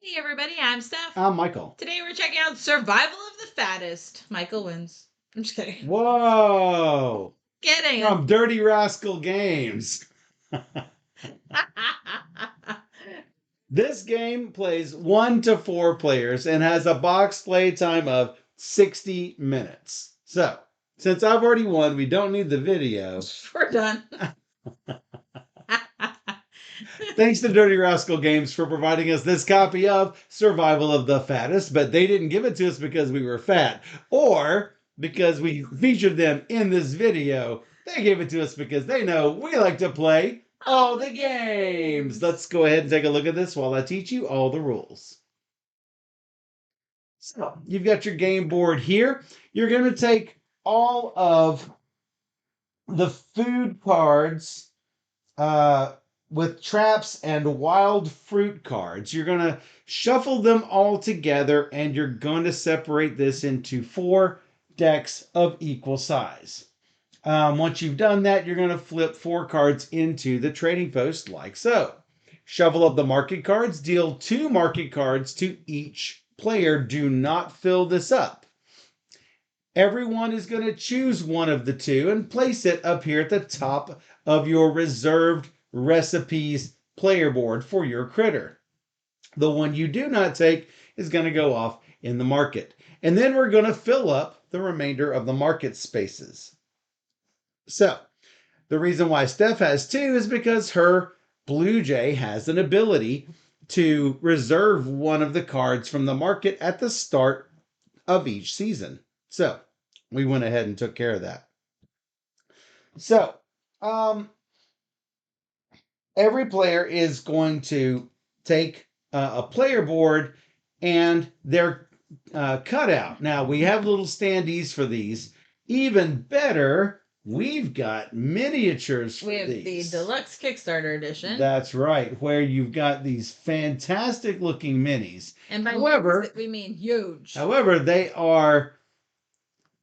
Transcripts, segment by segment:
Hey everybody, I'm Steph. I'm Michael. Today we're checking out Survival of the Fattest. Michael wins. I'm just kidding. Whoa! Kidding. From Dirty Rascal Games. This game plays 1 to 4 players and has a box play time of 60 minutes. So, since I've already won, we don't need the video. We're done. Thanks to Dirty Rascal Games for providing us this copy of Survival of the Fattest, but they didn't give it to us because we were fat or because we featured them in this video. They gave it to us because they know we like to play all the games. Let's go ahead and take a look at this while I teach you all the rules. So, you've got your game board here. You're going to take all of the food cards, with traps and wild fruit cards. You're going to shuffle them all together and you're going to separate this into 4 decks of equal size. Once you've done that, you're going to flip 4 cards into the trading post like so. Shuffle up the market cards. Deal 2 market cards to each player. Do not fill this up. Everyone is going to choose one of the 2 and place it up here at the top of your reserved recipes player board for your critter. The one you do not take is going to go off in the market. And then we're going to fill up the remainder of the market spaces. So, the reason why Steph has 2 is because her Blue Jay has an ability to reserve one of the cards from the market at the start of each season. So, we went ahead and took care of that. So, every player is going to take a player board and their cutout. Now, we have little standees for these. Even better, we've got miniatures for We have these. the deluxe Kickstarter edition. That's right, where you've got these fantastic looking minis. And by however, we mean huge. However,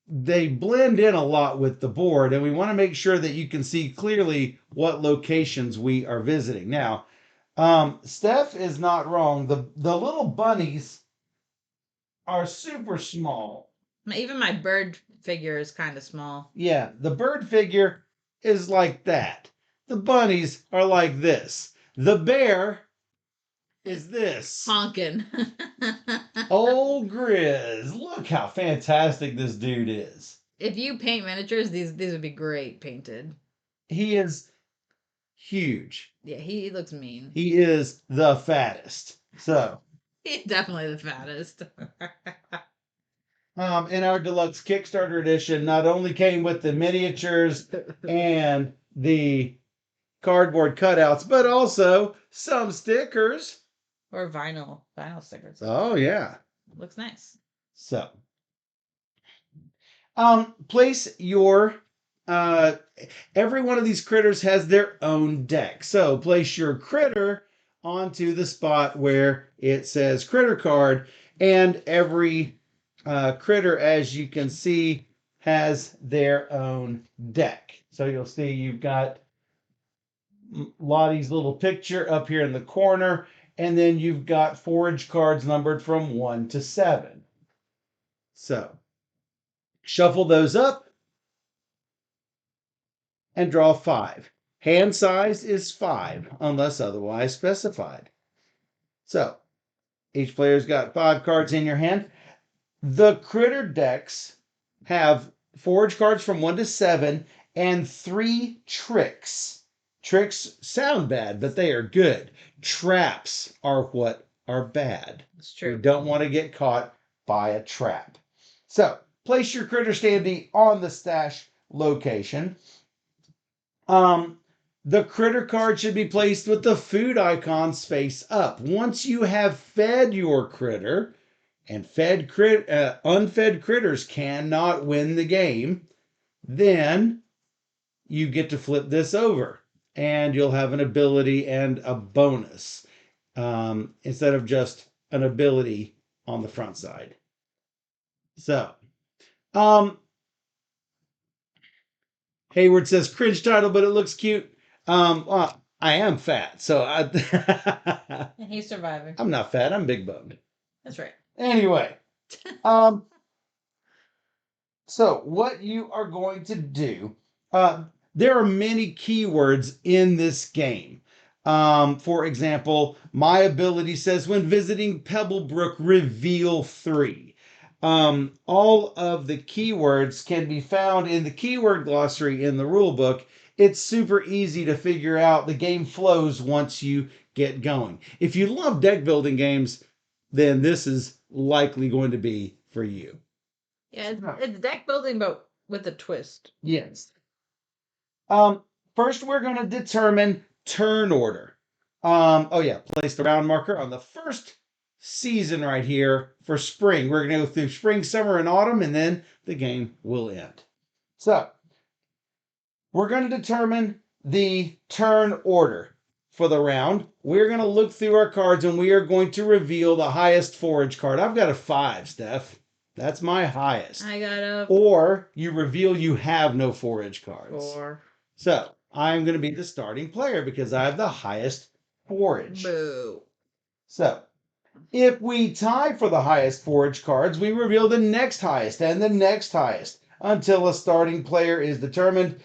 they blend in a lot with the board, and we want to make sure that you can see clearly what locations we are visiting. Now, Steph is not wrong. The little bunnies are super small. Even my bird figure is kind of small. Yeah, the bird figure is like that. The bunnies are like this. The bear is this. Honkin'. Old Grizz. Look how fantastic this dude is. If you paint miniatures, these would be great painted. He is huge. Yeah, he looks mean. He is the fattest. So, he's definitely the fattest. in our deluxe Kickstarter edition, not only came with the miniatures and the cardboard cutouts, but also some stickers. Or vinyl stickers. Oh, yeah. Looks nice. So, place your, every one of these critters has their own deck. So, place your critter onto the spot where it says critter card, and every critter, as you can see, has their own deck. So, you'll see you've got Lottie's little picture up here in the corner, and then you've got forage cards numbered from 1 to 7. So, shuffle those up and draw 5. Hand size is 5, unless otherwise specified. So, each player's got 5 cards in your hand. The critter decks have forage cards from 1 to 7 and 3 tricks. Tricks sound bad, but they are good. Traps are what are bad. It's true. We don't want to get caught by a trap. So, place your critter standee on the stash location. The critter card should be placed with the food icons face up. Once you have fed your critter, and unfed critters cannot win the game, then you get to flip this over, and you'll have an ability and a bonus instead of just an ability on the front side. So, Hayward says cringe title, but it looks cute. I I am fat, so And he's surviving. I'm not fat. I'm big boned. That's right. Anyway, um, so what you are going to do, there are many keywords in this game. For example, my ability says when visiting Pebblebrook, reveal 3. All of the keywords can be found in the keyword glossary in the rule book. It's super easy to figure out. The game flows once you get going. If you love deck building games, then this is likely going to be for you. Yeah, it's deck building, but with a twist. Yes. First, we're going to determine turn order. Oh yeah, place the round marker on the first season right here for spring. We're going to go through spring, summer, and autumn, and then the game will end. So, we're going to determine the turn order for the round. We're going to look through our cards, and we are going to reveal the highest forage card. I've got a 5, Steph. That's my highest. I got a Or you reveal you have no forage cards. 4. So I'm going to be the starting player because I have the highest forage. Boo. So if we tie for the highest forage cards, we reveal the next highest and the next highest until a starting player is determined.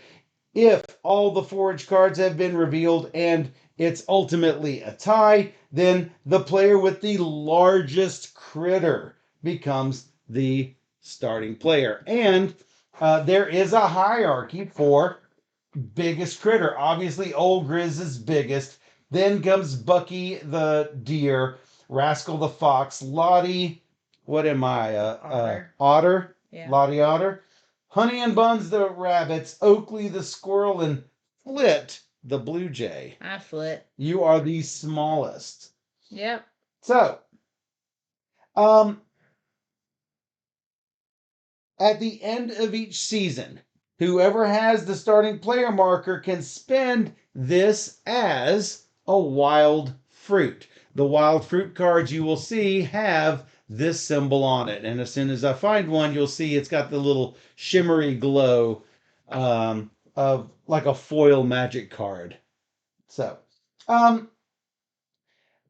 If all the forage cards have been revealed and it's ultimately a tie, then the player with the largest critter becomes the starting player. And there is a hierarchy for biggest critter. Obviously, Old Grizz is biggest. Then comes Bucky the deer, Rascal the fox, Lottie, what am I? Otter. Otter? Yeah. Lottie Otter. Honey and Buns the rabbits, Oakley the squirrel, and Flit the blue jay. I flit. You are the smallest. Yep. So, at the end of each season, whoever has the starting player marker can spend this as a wild fruit. The wild fruit cards you will see have this symbol on it. And as soon as I find one, you'll see it's got the little shimmery glow of like a foil magic card. So,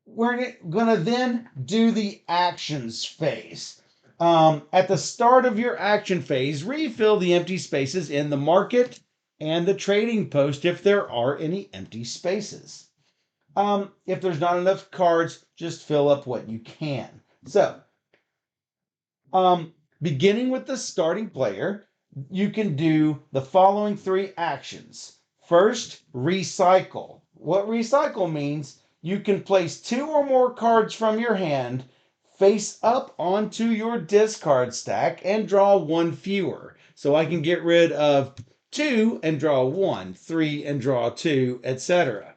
we're going to then do the actions phase. At the start of your action phase, refill the empty spaces in the market and the trading post if there are any empty spaces. If there's not enough cards, just fill up what you can. So, beginning with the starting player, you can do the following 3 actions. First, recycle. What recycle means, you can place 2 or more cards from your hand face up onto your discard stack and draw 1 fewer. So I can get rid of 2 and draw 1, 3 and draw 2, etc.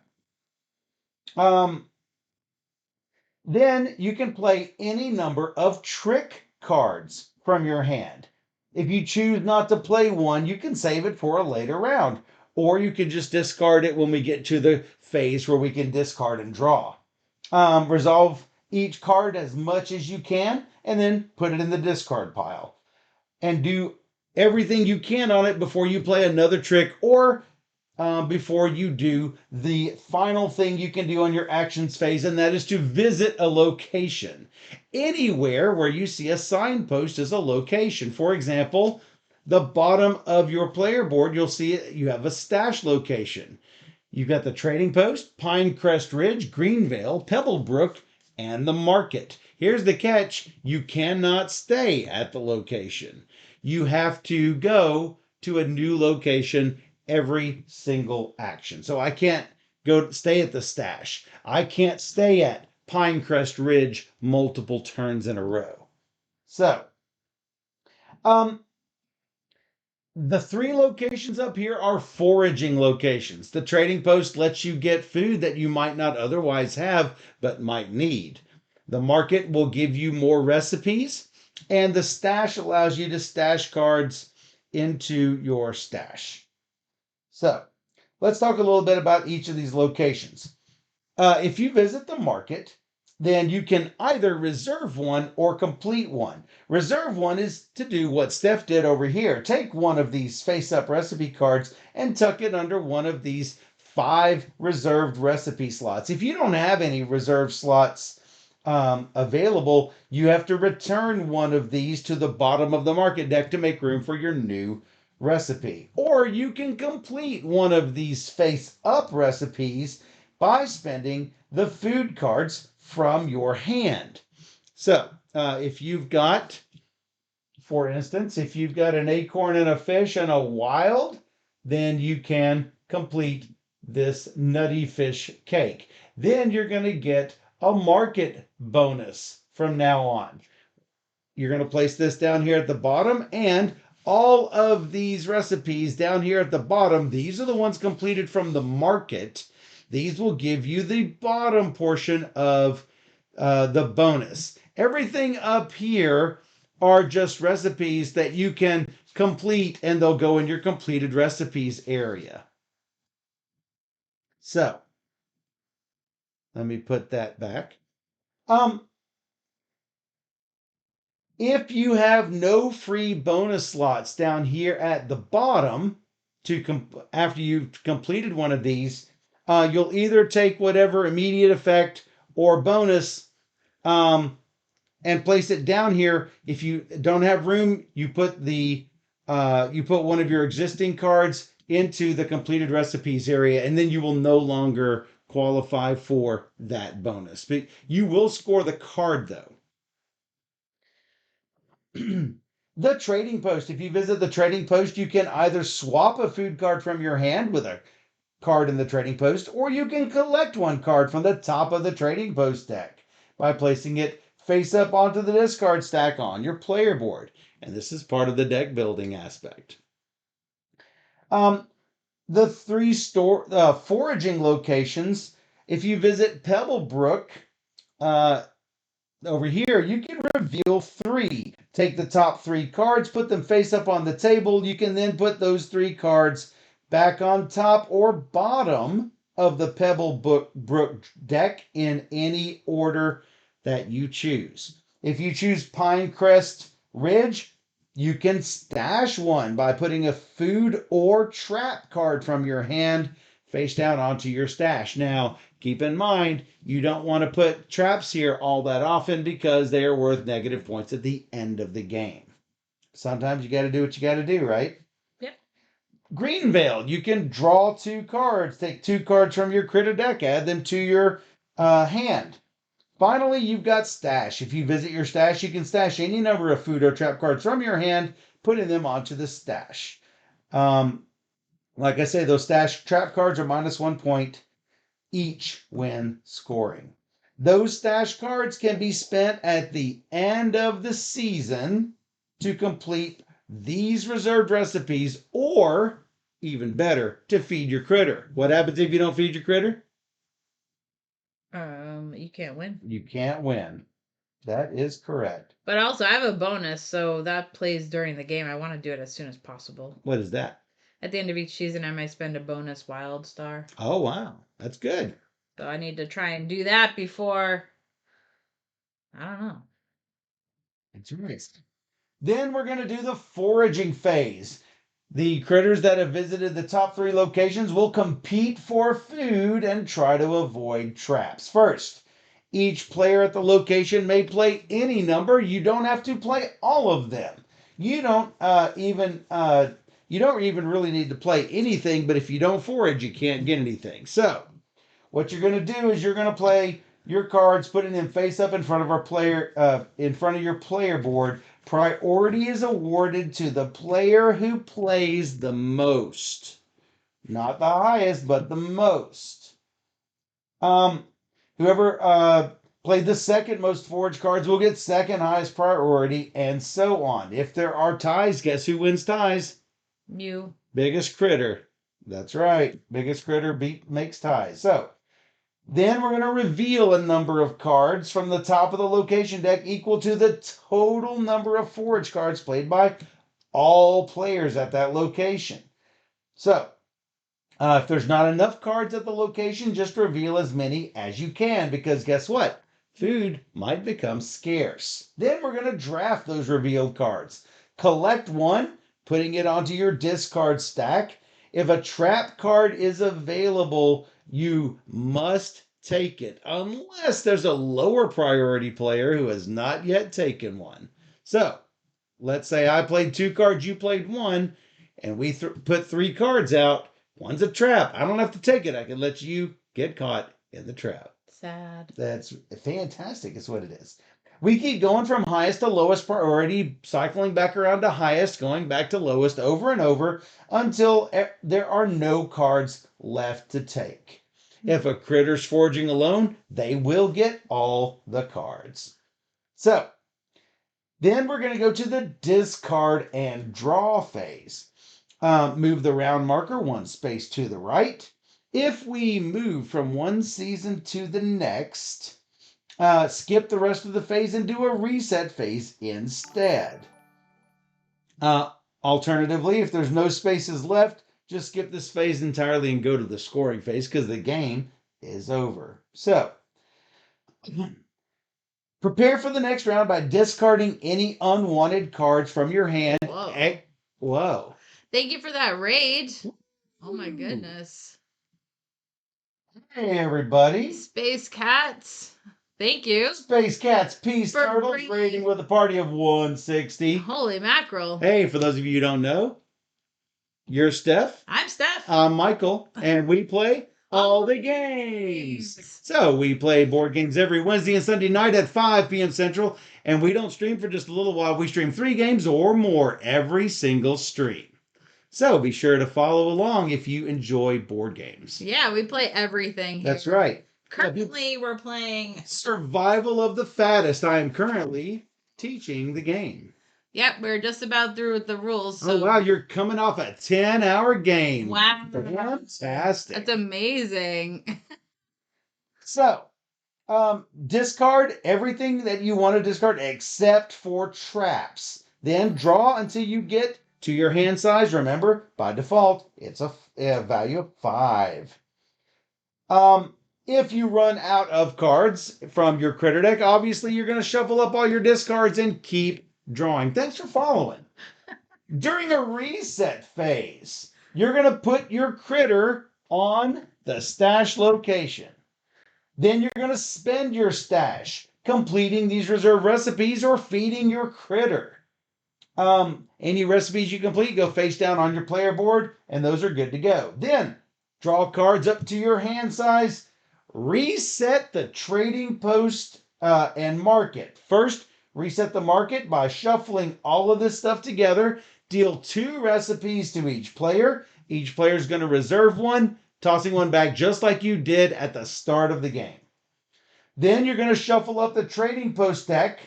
Then you can play any number of trick cards from your hand. If you choose not to play one, you can save it for a later round. Or you can just discard it when we get to the phase where we can discard and draw. Resolve each card as much as you can and then put it in the discard pile. And do everything you can on it before you play another trick or before you do the final thing you can do on your actions phase, and that is to visit a location. Anywhere where you see a signpost as a location. For example, the bottom of your player board, you'll see you have a stash location. You've got the trading post, Pinecrest Ridge, Greenvale, Pebblebrook, and the market. Here's the catch. You cannot stay at the location. You have to go to a new location every single action. So I can't go stay at the stash. I can't stay at Pinecrest Ridge multiple turns in a row. So, the 3 locations up here are foraging locations. The trading post lets you get food that you might not otherwise have, but might need. The market will give you more recipes, and the stash allows you to stash cards into your stash. So, let's talk a little bit about each of these locations. If you visit the market, then you can either reserve one or complete one. Reserve one is to do what Steph did over here. Take one of these face-up recipe cards and tuck it under one of these 5 reserved recipe slots. If you don't have any reserved slots available, you have to return one of these to the bottom of the market deck to make room for your new recipe. Or you can complete one of these face-up recipes by spending the food cards from your hand. So, if you've got, for instance, if you've got an acorn and a fish and a wild, then you can complete this nutty fish cake. Then you're going to get a market bonus from now on. You're going to place this down here at the bottom, and all of these recipes down here at the bottom, these are the ones completed from the market. These will give you the bottom portion of the bonus. Everything up here are just recipes that you can complete, and they'll go in your completed recipes area. So, let me put that back. If you have no free bonus slots down here at the bottom, after you've completed one of these, you'll either take whatever immediate effect or bonus and place it down here. If you don't have room, you put one of your existing cards into the completed recipes area, and then you will no longer qualify for that bonus. But you will score the card though. The trading post. If you visit the trading post, you can either swap a food card from your hand with a card in the trading post, or you can collect one card from the top of the trading post deck by placing it face up onto the discard stack on your player board. And this is part of the deck building aspect. The 3 foraging locations. If you visit Pebblebrook, over here, you can reveal 3. Take the top 3 cards, put them face up on the table. You can then put those 3 cards back on top or bottom of the Pebblebrook deck in any order that you choose. If you choose Pinecrest Ridge, you can stash one by putting a food or trap card from your hand face down onto your stash. Now, keep in mind, you don't want to put traps here all that often because they are worth negative points at the end of the game. Sometimes you got to do what you got to do, right? Yep. Greenvale, you can draw 2 cards, take 2 cards from your critter deck, add them to your hand. Finally, you've got Stash. If you visit your stash, you can stash any number of food or trap cards from your hand, putting them onto the stash. Like I say, those stash trap cards are -1 point each when scoring. Those stash cards can be spent at the end of the season to complete these reserved recipes, or even better, to feed your critter. What happens if you don't feed your critter? You can't win. You can't win. That is correct. But also, I have a bonus, so that plays during the game. I want to do it as soon as possible. What is that? At the end of each season, I might spend a bonus wild star. Oh, wow. That's good. So I need to try and do that before. I don't know. That's right. Then we're going to do the foraging phase. The critters that have visited the top 3 locations will compete for food and try to avoid traps. First, each player at the location may play any number. You don't have to play all of them. You don't even really need to play anything, but if you don't forage, you can't get anything. So, what you're going to do is you're going to play your cards, putting them face up in front of your player board. Priority is awarded to the player who plays the most. Not the highest, but the most. Whoever played the second most forage cards will get second highest priority, and so on. If there are ties, guess who wins ties? You. Biggest critter. That's right. Biggest critter makes ties. So, then we're going to reveal a number of cards from the top of the location deck equal to the total number of forage cards played by all players at that location. So, if there's not enough cards at the location, just reveal as many as you can, because guess what? Food might become scarce. Then we're going to draft those revealed cards. Collect one, putting it onto your discard stack. If a trap card is available, you must take it, unless there's a lower priority player who has not yet taken one. So, let's say I played 2 cards, you played 1, and we put 3 cards out. One's a trap. I don't have to take it. I can let you get caught in the trap. Sad. That's fantastic, is what it is. We keep going from highest to lowest priority, cycling back around to highest, going back to lowest over and over until there are no cards left to take. If a critter's foraging alone, they will get all the cards. So, then we're going to go to the discard and draw phase. Move the round marker 1 space to the right. If we move from one season to the next, skip the rest of the phase and do a reset phase instead. Alternatively, if there's no spaces left, just skip this phase entirely and go to the scoring phase because the game is over. So, prepare for the next round by discarding any unwanted cards from your hand. Whoa. Whoa. Thank you for that raid. Oh my goodness. Hey, everybody. Space Cats. Thank you. Space Cats, Peace For Turtles, bringing- rating with a party of 160. Holy mackerel. Hey, for those of you who don't know, you're Steph. I'm Steph. I'm Michael, and we play all the games. So we play board games every Wednesday and Sunday night at 5 p.m. Central, and we don't stream for just a little while. We stream 3 games or more every single stream. So be sure to follow along if you enjoy board games. Yeah, we play everything here. That's right. Currently, we're playing Survival of the Fattest. I am currently teaching the game. Yep, we're just about through with the rules. So. Oh, wow. You're coming off a 10-hour game. Wow. Fantastic. That's amazing. So, discard everything that you want to discard except for traps. Then draw until you get to your hand size. Remember, by default, it's a value of 5. If you run out of cards from your critter deck, obviously you're going to shuffle up all your discards and keep drawing. Thanks for following. During a reset phase, you're going to put your critter on the stash location. Then you're going to spend your stash completing these reserve recipes or feeding your critter. Any recipes you complete go face down on your player board, and those are good to go. Then draw cards up to your hand size. Reset the trading post and market. First, reset the market by shuffling all of this stuff together. Deal 2 recipes to each player. Each player is going to reserve one, tossing one back just like you did at the start of the game. Then you're going to shuffle up the trading post deck,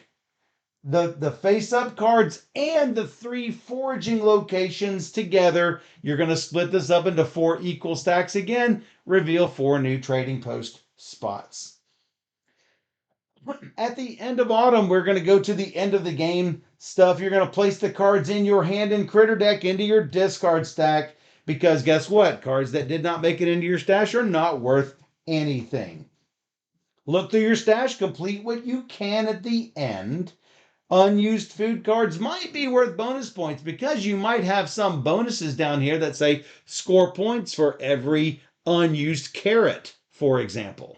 the face-up cards, and the 3 foraging locations together. You're going to split this up into 4 equal stacks again, reveal 4 new trading post spots. At the end of autumn, we're going to go to the end of the game stuff. You're going to place the cards in your hand and critter deck into your discard stack, because guess what? Cards that did not make it into your stash are not worth anything. Look through your stash, complete what you can at the end. Unused food cards might be worth bonus points because you might have some bonuses down here that say score points for every unused carrot, for example.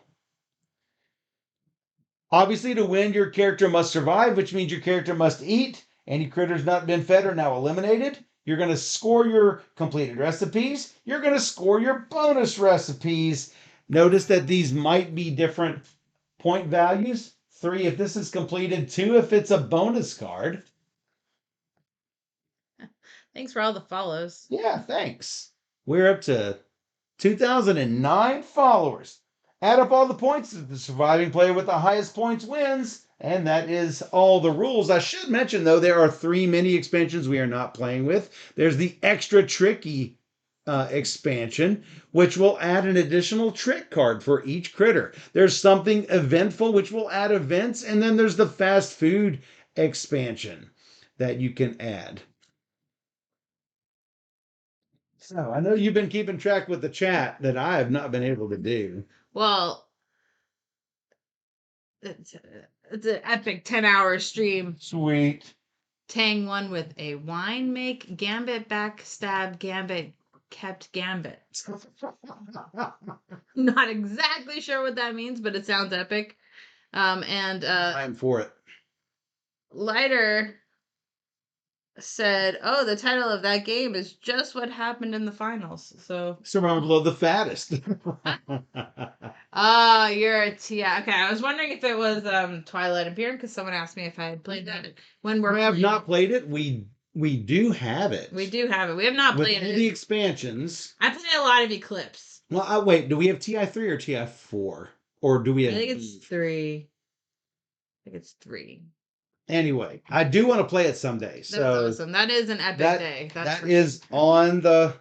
Obviously, to win, your character must survive, which means your character must eat. Any critters not been fed are now eliminated. You're going to score your completed recipes. You're going to score your bonus recipes. Notice that these might be different point values. 3 if this is completed, 2 if it's a bonus card. Thanks for all the follows. Yeah, thanks. We're up to 2,009 followers. Add up all the points. The surviving player with the highest points wins. And that is all the rules. I should mention, though, there are 3 mini expansions we are not playing with. There's the extra tricky expansion, which will add an additional trick card for each critter. There's something eventful, which will add events. And then there's the fast food expansion that you can add. So I know you've been keeping track with the chat that I have not been able to do. Well, it's an epic 10-hour stream. Sweet. Tang won with a wine make, gambit, backstab, gambit, kept gambit. Not exactly sure what that means, but it sounds epic. And I'm for it. Lighter said, "Oh, the title of that game is just what happened in the finals." So Survival of the fattest. you're a Tia. Okay, I was wondering if it was Twilight Imperium because someone asked me if I had played that. When we're I have playing. not played it. We do have it. We do have it. We have not with played all it. the expansions. I play a lot of Eclipse. Well, wait. Do we have TI3 or TI4, or do we have? I think it's 3. I think it's 3. Anyway, I do want to play it someday. That's So awesome. That is an epic day. That's that is on the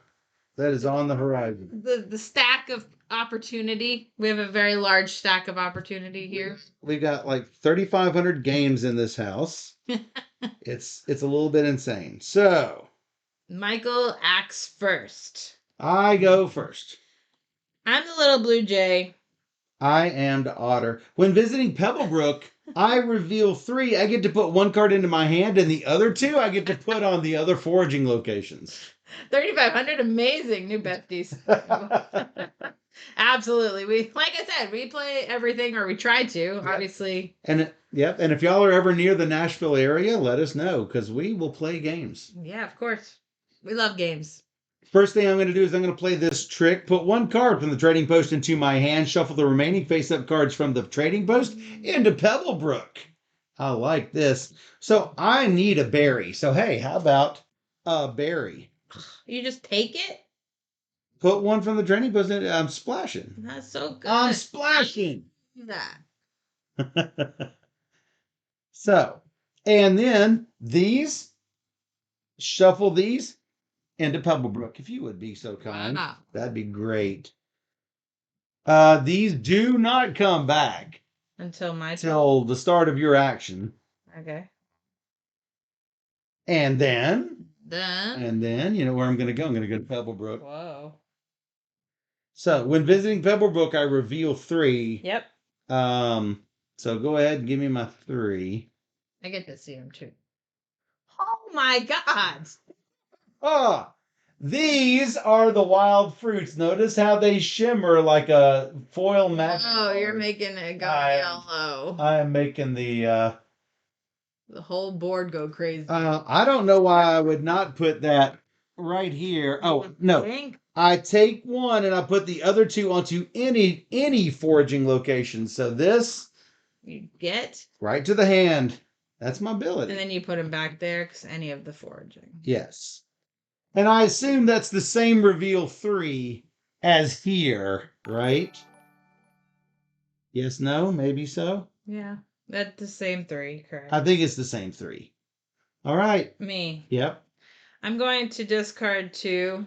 horizon. the stack of opportunity. We have a very large stack of opportunity here. We've got like 3,500 games in this house. It's a little bit insane. So Michael acts first. I go first. I'm the little blue jay. I am the otter. When visiting Pebblebrook, I reveal 3. I get to put 1 card into my hand, and the other 2 I get to put on the other foraging locations. 3,500, amazing new besties. Absolutely. Like I said, we play everything, or we try to, obviously. And and if y'all are ever near the Nashville area, let us know because we will play games. Yeah, of course. We love games. First thing I'm going to do is I'm going to play this trick. Put 1 card from the trading post into my hand. Shuffle the remaining face-up cards from the trading post into Pebblebrook. I like this. So I need a berry. So hey, how about a berry? You just take it? Put 1 from the trading post in. I'm splashing. That's so good. I'm splashing. That. So, and then these, shuffle these into Pebblebrook, if you would be so kind. Wow. That'd be great. These do not come back Until the start of your action. Okay. And then, Then. you know where I'm going to go. I'm going to go to Pebblebrook. Whoa. So when visiting Pebblebrook, I reveal 3. Yep. So go ahead and give me my 3. I get to see them too. Oh my God. Ah, these are the wild fruits. Notice how they shimmer like a foil magic. Oh, you're making it go yellow. I am making the whole board go crazy. I don't know why I would not put that right here. Oh, no. I take 1 and I put the other 2 onto any foraging location. So this you get right to the hand. That's my ability. And then you put them back there because any of the foraging. Yes. And I assume that's the same reveal 3 as here, right? Yes, no, maybe so. Yeah, that's the same 3, correct? I think it's the same 3. All right. Me. Yep. I'm going to discard 2.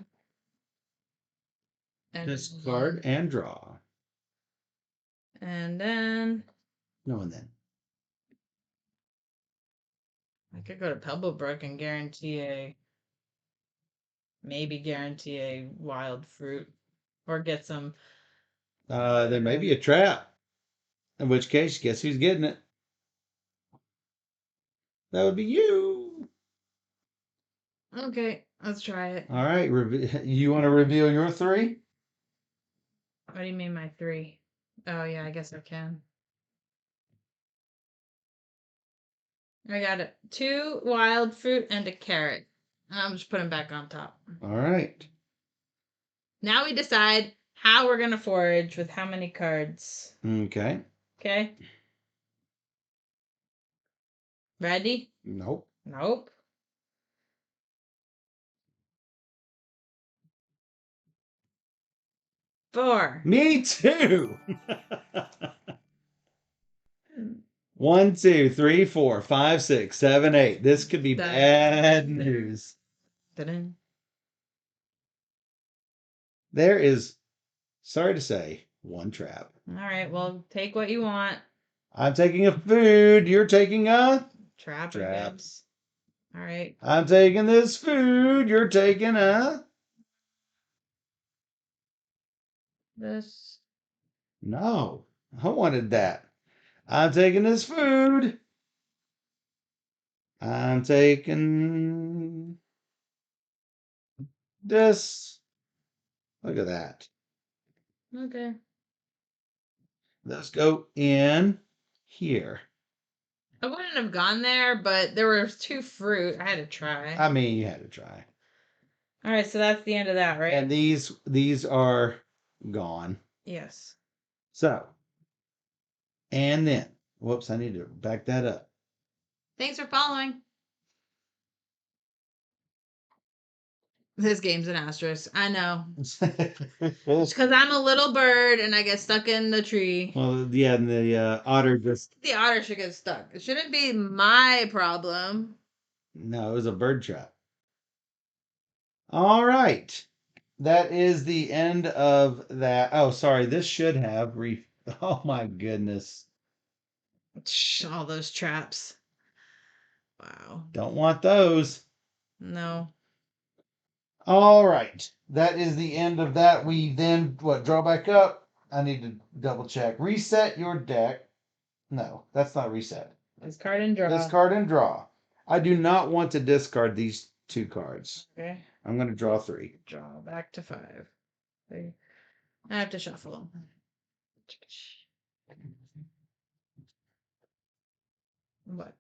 Discard and draw. And then. No, and then. I could go to Pebblebrook and maybe guarantee a wild fruit. Or get some. There may be a trap. In which case, guess who's getting it? That would be you. Okay, let's try it. All right. You want to reveal your 3? What do you mean, my 3? Oh, yeah, I guess I can. I got it. 2 wild fruit and a carrot. I'm just putting them back on top. All right. Now we decide how we're going to forage with how many cards. Okay. Okay. Ready? Nope. Nope. Four. Me too. 1, 2, 3, 4, 5, 6, 7, 8. This could be bad news. Da-dun. There is, sorry to say, 1 trap. All right, well, take what you want. I'm taking a food. You're taking a Trap. All right. I'm taking this food. You're taking a this. No, I wanted that. I'm taking this food. I'm taking this. Look at that. Okay. Let's go in here. I wouldn't have gone there, but there were 2 fruit. I had to try. I mean, you had to try. All right, so that's the end of that, right? And these are gone. Yes. So, and then, whoops, I need to back that up. Thanks for following. This game's an asterisk. I know. It's because I'm a little bird and I get stuck in the tree. Well, yeah, and the otter just. The otter should get stuck. It shouldn't be my problem. No, it was a bird trap. All right. That is the end of that. Oh, sorry. This should have Oh my goodness. All those traps. Wow. Don't want those. No. All right. That is the end of that. We then draw back up. I need to double check. Reset your deck. No, that's not reset. Discard and draw. Discard and draw. I do not want to discard these 2 cards. Okay. I'm going to draw 3. Draw back to 5. I have to shuffle. What?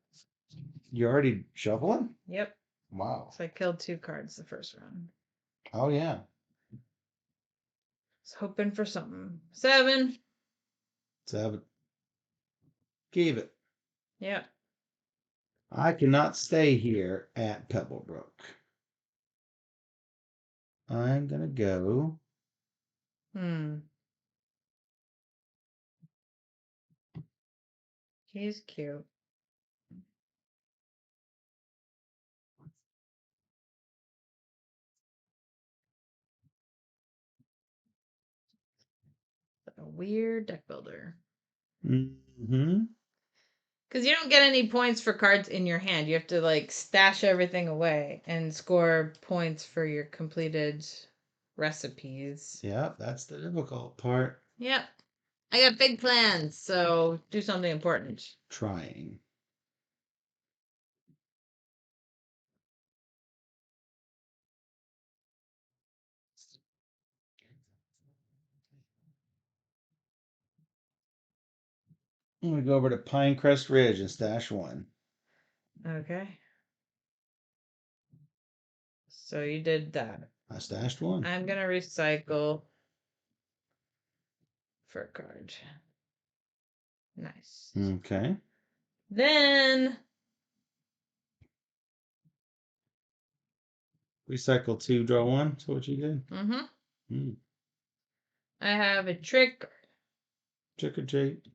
You're already shuffling? Yep. Wow. So I killed 2 cards the first round. Oh, yeah. Was hoping for something. 7. 7. Keep it. Yep. I cannot stay here at Pebblebrook. I'm going to go. He's cute. A weird deck builder. Mm-hmm. Because you don't get any points for cards in your hand. You have to like stash everything away and score points for your completed recipes. Yeah, that's the difficult part. Yep. I got big plans, so do something important. Trying. I'm going to go over to Pinecrest Ridge and stash 1. Okay. So you did that. I stashed 1. I'm going to recycle for a card. Nice. Okay. Then Recycle 2, draw 1. Is what you did? I have a trick. Trick or treat.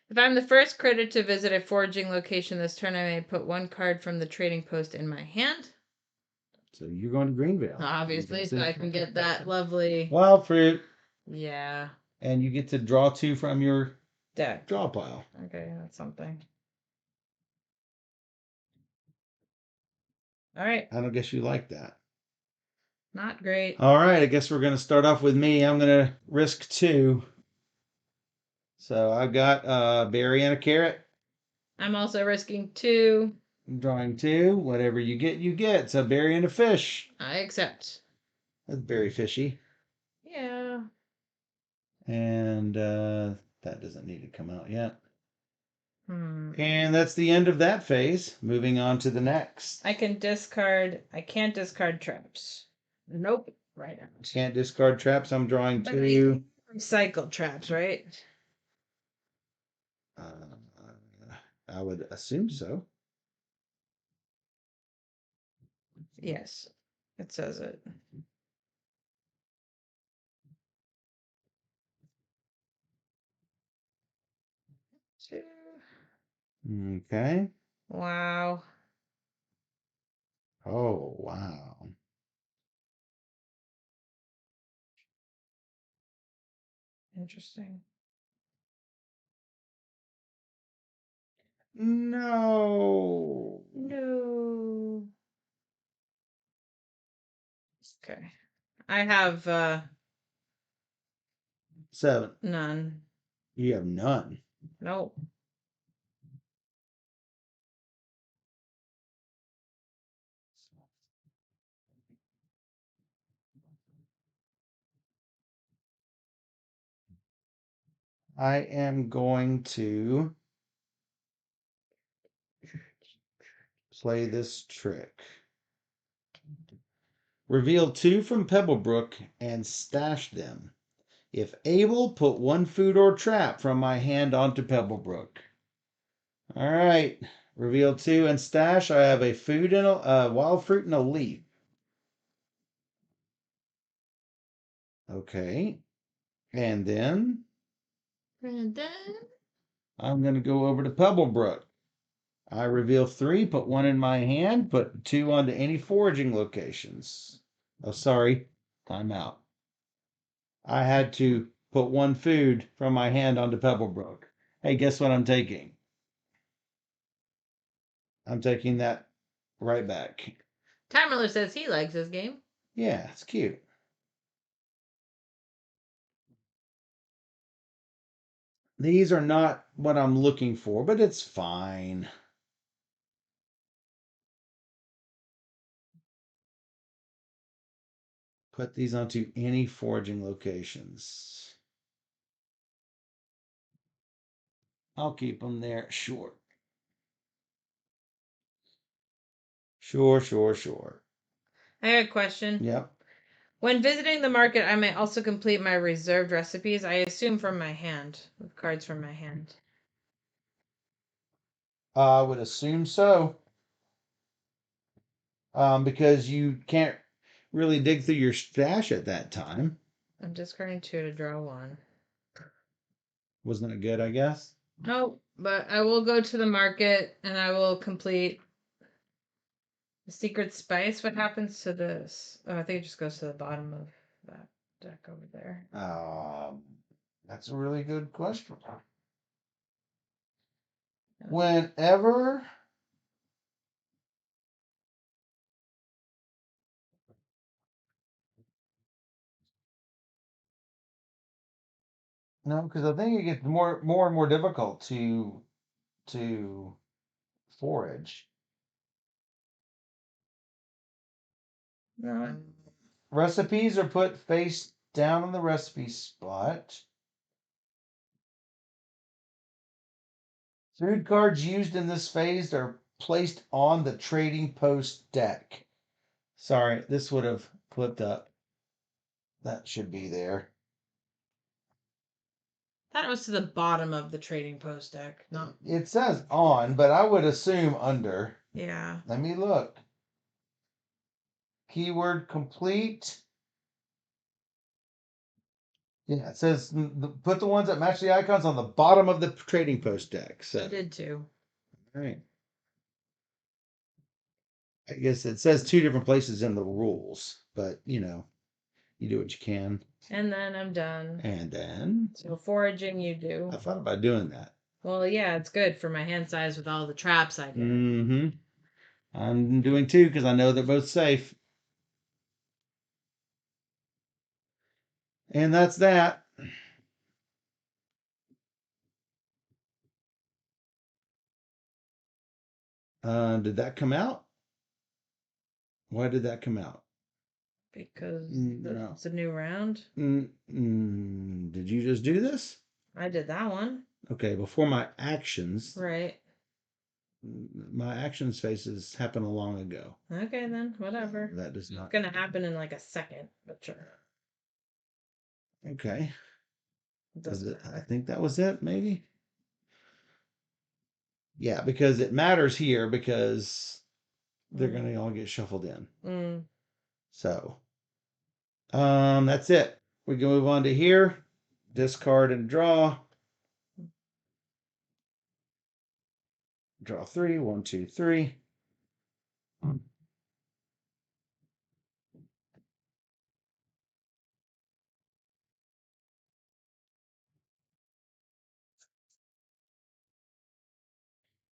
If I'm the first critter to visit a foraging location this turn, I may put 1 card from the trading post in my hand. So you're going to Greenvale. Obviously, so I can get that lovely wild fruit. Yeah. And you get to draw 2 from your deck. draw pile. Okay, that's something. All right. I don't guess you like that. Not great. All right, I guess we're going to start off with me. I'm going to risk 2. So I've got a berry and a carrot. I'm also risking 2. Drawing 2. Whatever you get, you get. So berry and a fish. I accept. That's very fishy. Yeah. And that doesn't need to come out yet. Hmm. And that's the end of that phase. Moving on to the next. I can discard. I can't discard traps. Nope. Right now. Can't discard traps. I'm drawing But 2. Recycle traps, right? I would assume so. Yes. It says it. Okay. Wow. Oh, wow. Interesting. No. No. Okay. I have 7. none. You have none. Nope. I am going to play this trick. Reveal 2 from Pebblebrook and stash them. If able, put 1 food or trap from my hand onto Pebblebrook. All right. Reveal 2 and stash. I have a food and a wild fruit and a leaf. Okay. And then I'm going to go over to Pebblebrook. I reveal 3, put 1 in my hand, put 2 onto any foraging locations. Oh, sorry. Time out. I had to put 1 food from my hand onto Pebblebrook. Hey, guess what I'm taking? I'm taking that right back. Timerler says he likes this game. Yeah, it's cute. These are not what I'm looking for, but it's fine. Put these onto any foraging locations. I'll keep them there. Sure. Sure. I have a question. Yep. When visiting the market, I may also complete my reserved recipes. I assume from my hand, with cards from my hand. I would assume so. Because you can't really dig through your stash at that time. I'm discarding 2 to draw 1. Wasn't it good, I guess? No, but I will go to the market and I will complete the secret spice. What happens to this? Oh, I think it just goes to the bottom of that deck over there. That's a really good question. Whenever no, because I think it gets more and more difficult to forage. No. Recipes are put face down on the recipe spot. Food cards used in this phase are placed on the trading post deck. Sorry, this would have flipped up. That should be there. Thought it was to the bottom of the trading post deck. No. It says on, but I would assume under. Yeah. Let me look. Keyword complete. Yeah, it says put the ones that match the icons on the bottom of the trading post deck. So I did too. all right. I guess it says 2 different places in the rules, but you do what you can. And then I'm done. And then So foraging you do. I thought about doing that. Well, yeah, it's good for my hand size with all the traps I get. Mm-hmm. I'm doing 2 because I know they're both safe. And that's that. Did that come out? Why did that come out? Because No. it's a new round. Did you just do this? I did that one. Okay, before my actions. Right. My actions phases happened long ago. Okay, then. Whatever. So that does not. It's going to happen in like a second, but sure. Okay. Doesn't I matter. think that was it, maybe? Yeah, because it matters here because they're going to all get shuffled in. So, that's it. We can move on to here. Discard and draw. Draw 3. 1, 2, 3.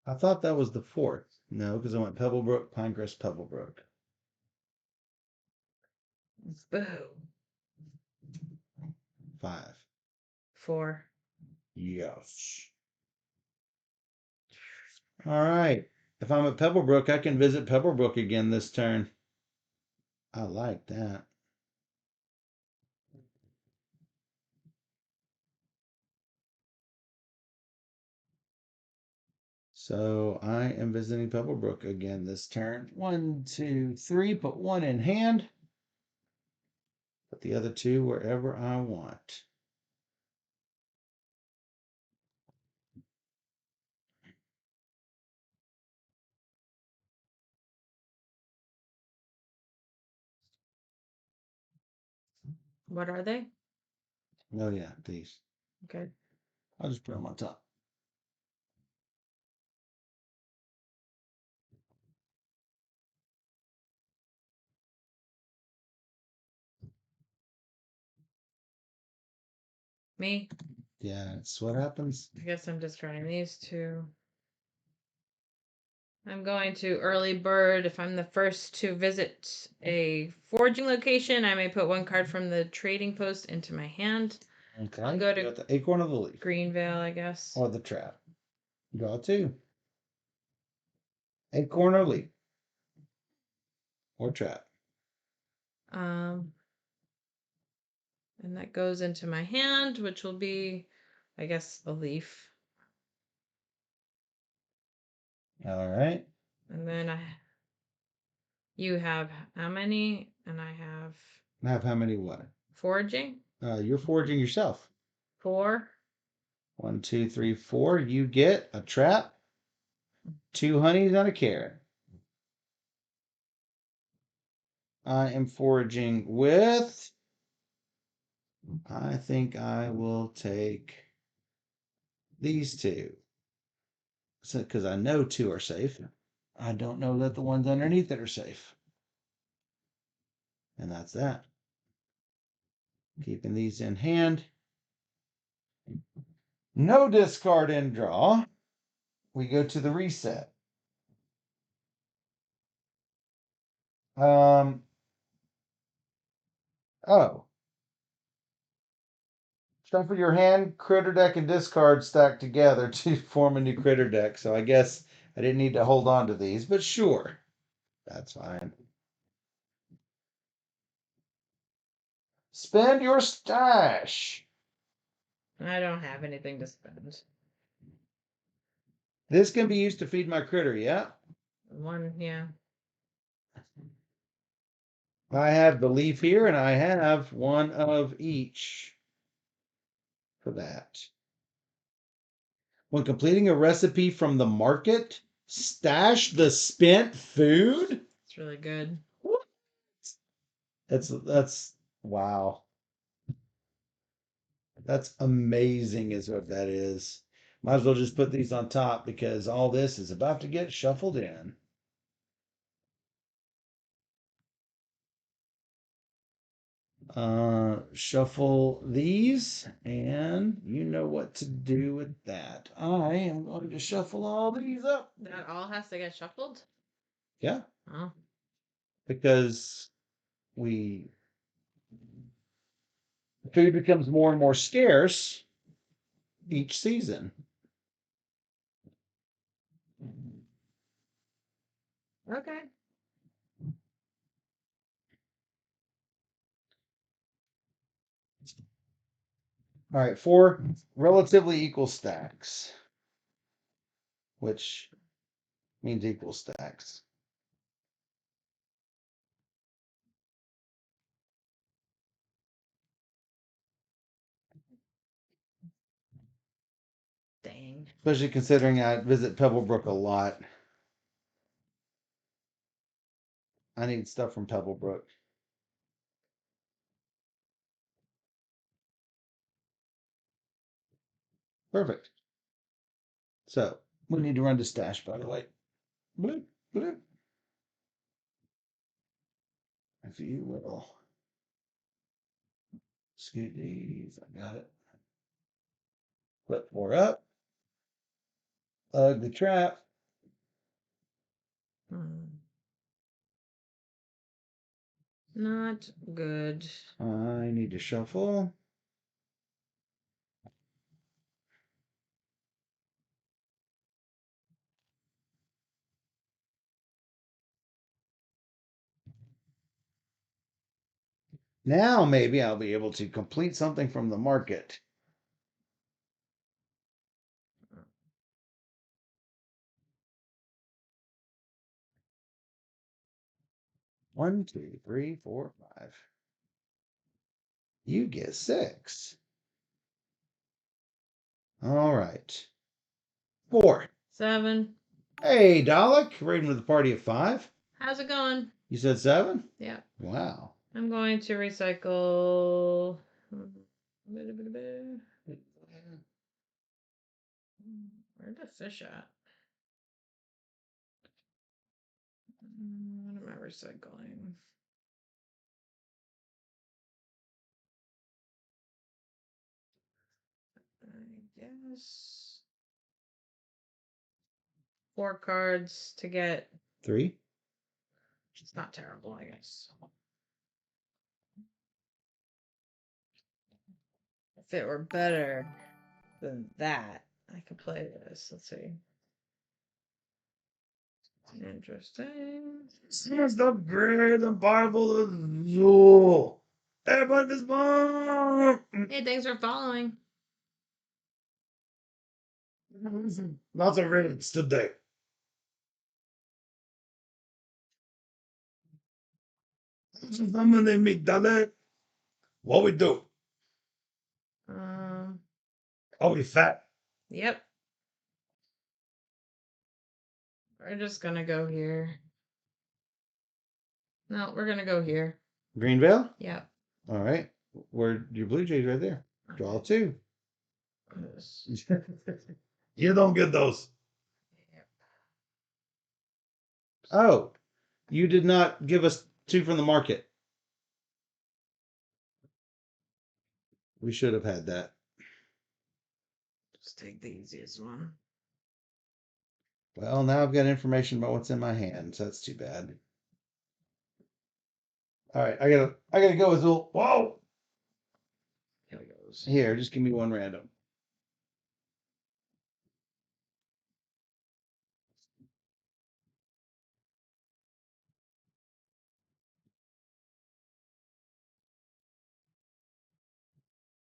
I thought that was the 4th. No, because I went Pebblebrook, Pinecrest, Pebblebrook. Boo. 5. 4. Yes. All right. If I'm at Pebblebrook, I can visit Pebblebrook again this turn. I like that. So I am visiting Pebblebrook again this turn. 1, 2, 3. Put one in hand. Put the other two wherever I want. What are they? Oh yeah, these. Okay. I'll just put them on top. Me? Yeah, that's what happens. I guess I'm just trying these two. I'm going to early bird. If I'm the first to visit a foraging location, I may put one card from the trading post into my hand. Okay. I'll go to you got the acorn of the leaf. Greenvale, I guess. Or the trap. Draw two. Acorn or leaf. Or trap. And that goes into my hand, which will be, I guess, a leaf. All right. And then you have how many? And I have Have how many what? foraging. You're foraging yourself. 4. 1, 2, 3, 4. You get a trap, 2 honeys, and a carrot. I am foraging with. I think I will take these two. Because I know 2 are safe. I don't know that the ones underneath it are safe. And that's that. Keeping these in hand. No discard in draw. We go to the reset. Oh. Shuffle your hand, critter deck, and discard stacked together to form a new critter deck. So I guess I didn't need to hold on to these, but sure. That's fine. Spend your stash. I don't have anything to spend. This can be used to feed my critter, yeah? 1, yeah. I have the leaf here, and I have one of each for that. When completing a recipe from the market, stash the spent food. It's really good. What? That's wow. That's amazing, is what that is. Might as well just put these on top because all this is about to get shuffled in. Shuffle these, and you know what to do with that. I am going to shuffle all these up. That all has to get shuffled? Yeah, Oh. because food becomes more and more scarce each season. Okay. All right, 4 relatively equal stacks, which means equal stacks. Dang. Especially considering I visit Pebblebrook a lot. I need stuff from Pebblebrook. Perfect. So we need to run to stash, by the way. Bloop, bloop. If you will. Scoot these. I got it. Flip 4 up. Ugh the trap. Not good. I need to shuffle. Now maybe I'll be able to complete something from the market. 1, 2, 3, 4, 5. You get 6. All right. 4. 7. Hey, Dalek. Rating to the party of 5. How's it going? You said 7? Yeah. Wow. I'm going to recycle. Where'd the fish at? What am I recycling? I guess 4 cards to get. 3. It's not terrible, I guess. If it were better than that, I could play this. Let's see. Interesting. Since the great and powerful Azul. Everybody is born. Hey, thanks for following. Lots of raids today. Somebody meet Dalek. What we do? Um, Oh, we fat. yep. We're just gonna go here. No, we're gonna go here. Greenville? Yep. All right. Where your Blue Jays right there? Draw 2. This. You don't get those. Yep. Oh, you did not give us 2 from the market. We should have had that. Just take the easiest one. Well, now I've got information about what's in my hands. That's too bad. All right, I gotta go, Azul. Whoa! Here it goes. Here, just give me one random.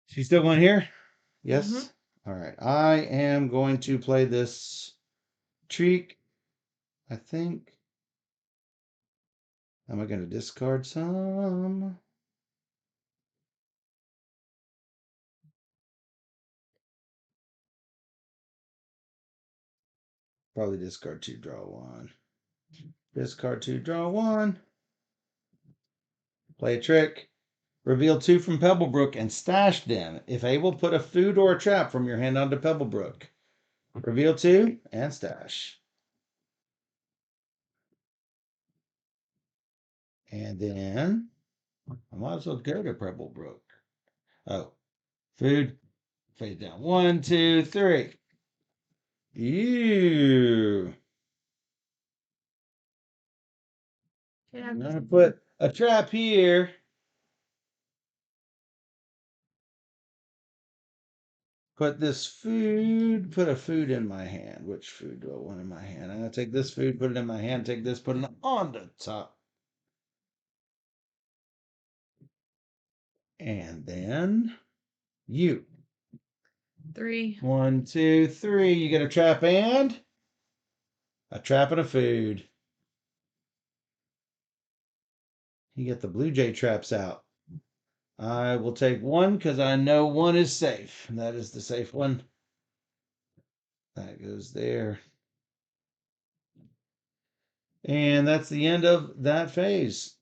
She's still going here? Yes. All right. I am going to play this Treek. I think. Am I going to discard some? Probably discard 2, draw 1. Discard 2, draw 1. Play a trick. Reveal 2 from Pebblebrook and stash them. If able, put a food or a trap from your hand onto Pebblebrook. Reveal 2 and stash. And then I might as well go to Pebblebrook. Oh, food. Fade down. 1, 2, 3. Ew. I'm going to put a trap here. Put this food, put a food in my hand. Which food do I want in my hand? I'm going to take this food, put it in my hand, take this, put it on the top. And then you. 3. 1, 2, 3. You get a trap and a food. You get the Blue Jay traps out. I will take 1 because I know 1 is safe. That is the safe one. That goes there. And that's the end of that phase.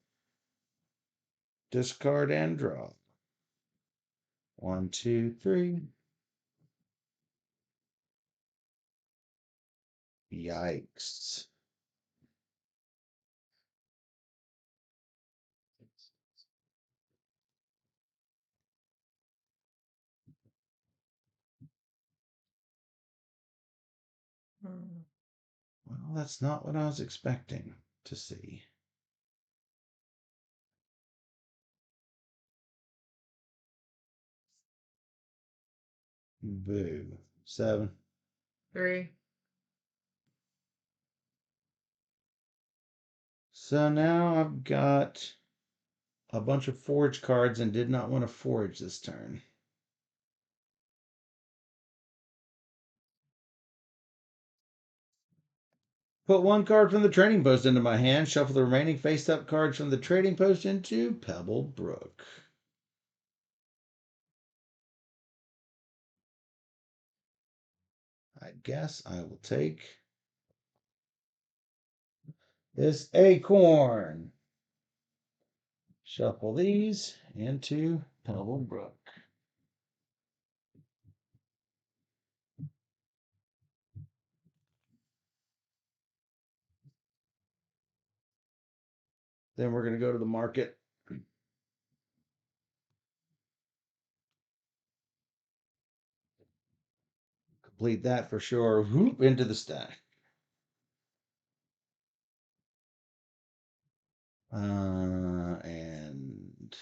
Discard and draw. 1, 2, 3. Yikes. Well, that's not what I was expecting to see. Boo. 7. 3. So now I've got a bunch of forage cards and did not want to forage this turn. Put one card from the trading post into my hand. Shuffle the remaining face-up cards from the trading post into Pebble Brook. I guess I will take this acorn. Shuffle these into Pebble Brook. Then we're going to go to the market. Complete that for sure. Whoop, into the stack. And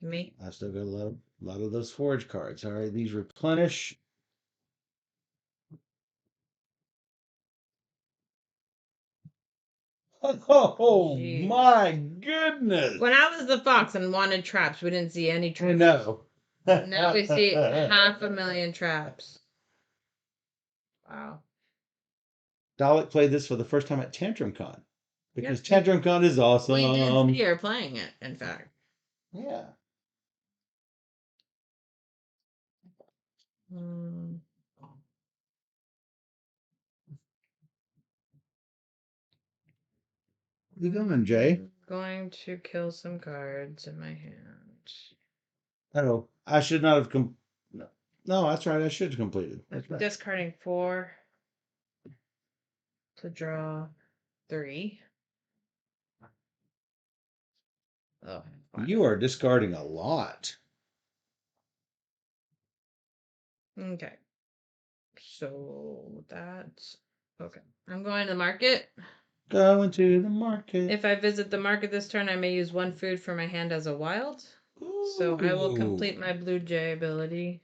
Me. I've still got a lot of those forage cards. All right, these replenish. Oh Jeez. my goodness! When I was the fox and wanted traps, we didn't see any I traps. know. Now we see 500,000 traps. Wow. Dalek played this for the first time at Tantrum Con because Yep. Tantrum Con is awesome. We did see her playing it, in fact. Yeah. Mm. Where you going, Jay? I'm going to kill some cards in my hand. Oh, I should not have No, that's right. I should have completed. That's right. Discarding 4 to draw 3. Oh, fine. You are discarding a lot. Okay. So that's okay. I'm going to the market. Going to the market. If I visit the market this turn, I may use 1 food from my hand as a wild. So I will complete my Blue Jay ability.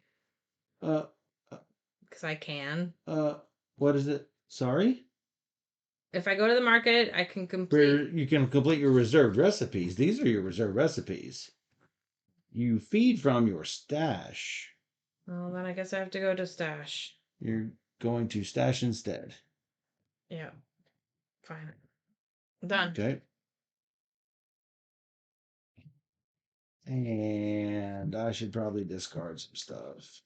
Because I can. What is it? Sorry? If I go to the market, I can complete. You can complete your reserved recipes. These are your reserved recipes. You feed from your stash. Well, then I guess I have to go to stash. You're going to stash instead. Yeah. Fine. Done. Okay. And I should probably discard some stuff.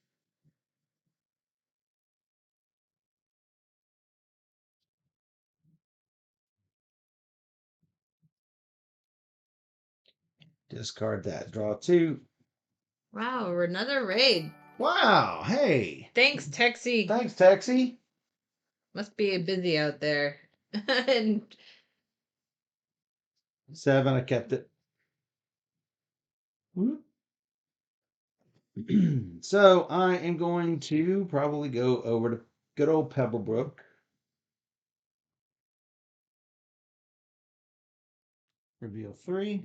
Discard that. Draw 2. Wow, another raid. Wow. Hey. Thanks, Texie. Thanks, Taxi. Must be busy out there. And 7. I kept it. So I am going to probably go over to good old Pebblebrook. Reveal 3.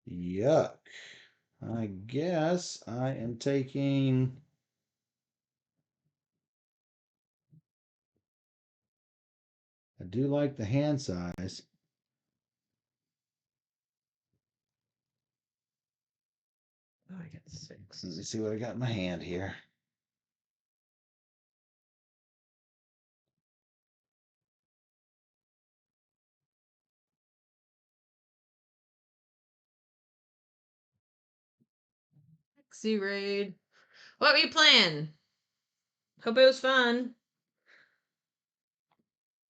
Yuck. I guess I am taking. I do like the hand size. oh, I got 6. Let me see what I got in my hand here. Texie raid. What we playing? Hope it was fun.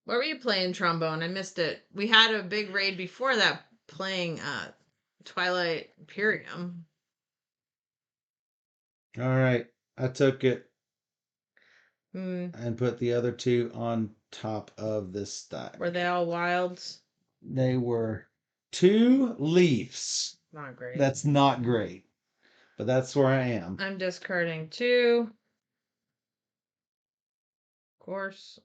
What were you playing, trombone? I missed it. We had a big raid before that playing Twilight Imperium. All right. I took it Hmm. and put the other 2 on top of this stack. Were they all wilds? They were 2 leaves. Not great. That's not great. But that's where I am. I'm discarding 2. Of course.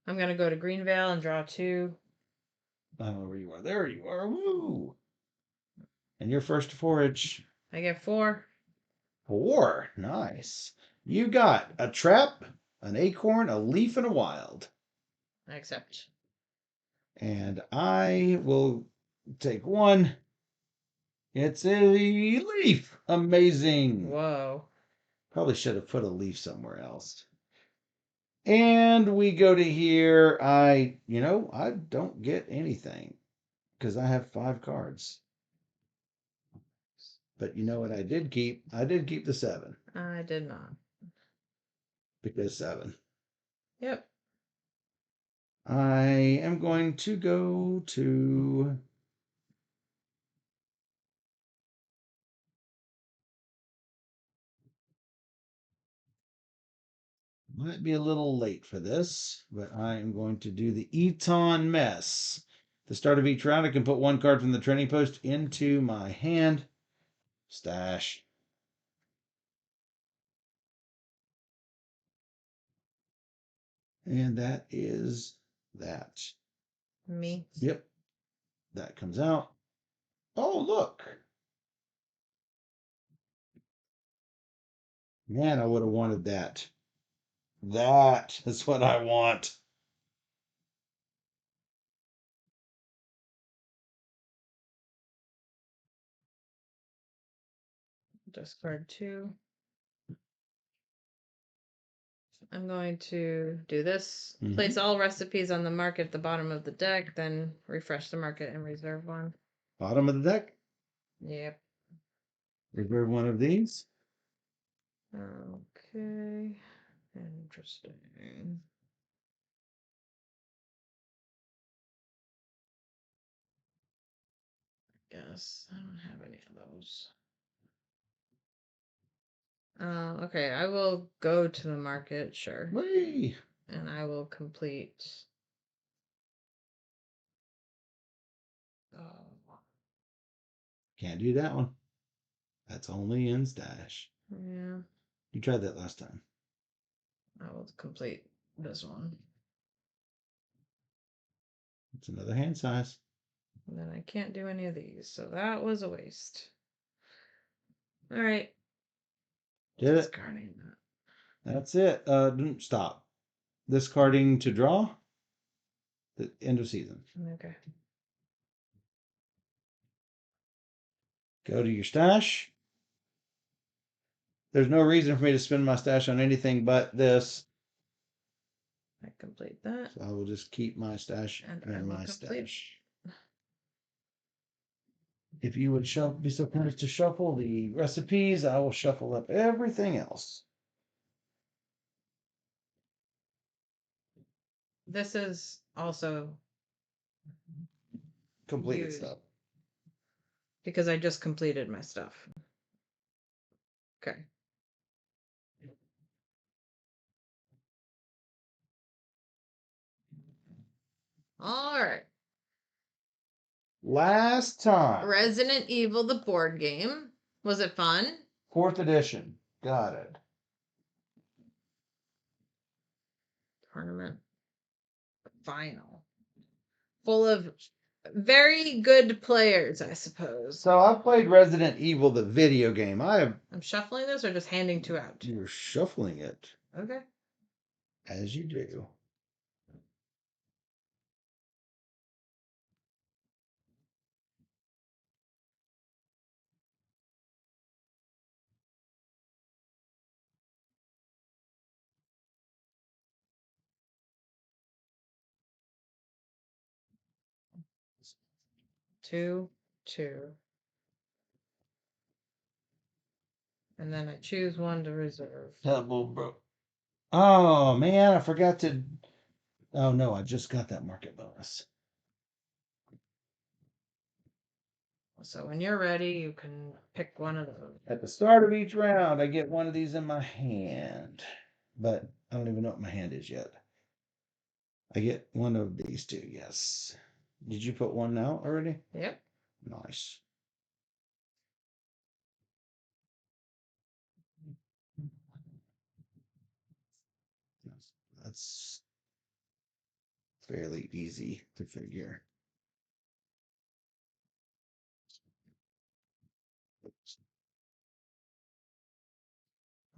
I'm going to go to Greenvale and draw 2. I don't know where you are. There you are. Woo! And your first to forage. I get 4. 4. Nice. You got a trap, an acorn, a leaf, and a wild. I accept. And I will take 1. It's a leaf. Amazing. Whoa. Probably should have put a leaf somewhere else. And we go to here. I don't get anything because I have 5 cards. But you know what I did keep? I did keep the 7. I did not. Because 7. Yep. I am going to go to might be a little late for this, but I am going to do the Eton Mess. At the start of each round, I can put 1 card from the training post into my hand. Stash. And that is that. Me. Yep. That comes out. Oh, look. Man, I would have wanted that. That is what I want. Discard 2. I'm going to do this. Place all recipes on the market at the bottom of the deck, then refresh the market and reserve one. Bottom of the deck. Yep. Reserve one of these. Okay. Interesting. Guess I don't have any of those. Okay, I will go to the market, sure. Whee! And I will complete. Can't do that one. That's only in stash. Yeah, You tried that last time. I will complete this one. It's another hand size. And then I can't do any of these, so that was a waste. All right. Did it? Discarding that. That's it. Stop. Discarding to draw. The end of season. Okay. Go to your stash. There's no reason for me to spend my stash on anything but this. I complete that. So I will just keep my stash And in I will my complete. stash. If you would be so kind as to shuffle the recipes, I will shuffle up everything else. This is also Completed used stuff. because I just completed my stuff. Okay. All right. Last time. Resident Evil, the board game. Was it fun? 4th edition. Got it. Tournament final. Full of very good players, I suppose. So I played Resident Evil, the video game. I'm shuffling this or just handing 2 out? You're shuffling it. Okay. As you do. Two. And then I choose one to reserve. Double bro. Oh man, I forgot to. Oh no, I just got that market bonus. So when you're ready, you can pick one of those. At the start of each round, I get one of these in my hand, but I don't even know what my hand is yet. I get one of these two. Yes. Did you put one out already? Yep. Nice. That's fairly easy to figure.